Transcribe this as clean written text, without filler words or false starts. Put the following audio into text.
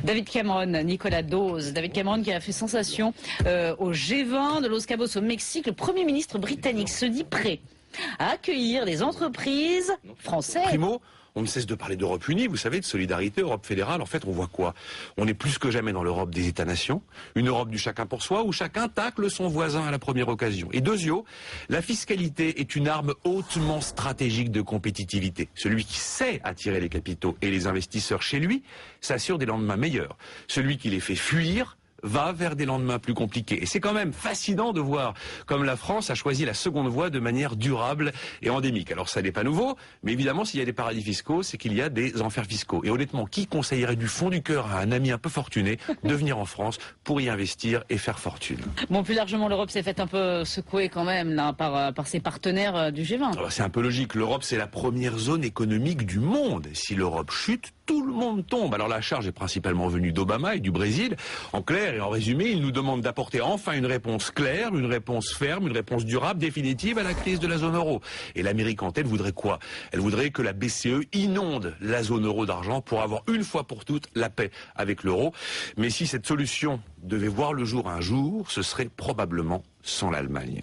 David Cameron, Nicolas Dose. David Cameron qui a fait sensation au G20 de Los Cabos au Mexique. Le Premier ministre britannique se dit prêt à accueillir des entreprises françaises. Primo, on ne cesse de parler d'Europe unie, vous savez, de solidarité, Europe fédérale. En fait, on voit quoi? On est plus que jamais dans l'Europe des États-nations, une Europe du chacun pour soi, où chacun tacle son voisin à la première occasion. Et deuxièmement, la fiscalité est une arme hautement stratégique de compétitivité. Celui qui sait attirer les capitaux et les investisseurs chez lui s'assure des lendemains meilleurs. Celui qui les fait fuir va vers des lendemains plus compliqués. Et c'est quand même fascinant de voir comme la France a choisi la seconde voie de manière durable et endémique. Alors ça n'est pas nouveau, mais évidemment s'il y a des paradis fiscaux, c'est qu'il y a des enfers fiscaux. Et honnêtement, qui conseillerait du fond du cœur à un ami un peu fortuné de venir en France pour y investir et faire fortune? Bon, plus largement, l'Europe s'est fait un peu secouer quand même là, par ses partenaires du G20. Alors, c'est un peu logique. L'Europe, c'est la première zone économique du monde. Si l'Europe chute, tout le monde tombe. Alors la charge est principalement venue d'Obama et du Brésil. En clair et en résumé, il nous demande d'apporter enfin une réponse claire, une réponse ferme, une réponse durable, définitive à la crise de la zone euro. Et l'Amérique en tête voudrait quoi? Elle voudrait que la BCE inonde la zone euro d'argent pour avoir une fois pour toutes la paix avec l'euro. Mais si cette solution devait voir le jour un jour, ce serait probablement sans l'Allemagne.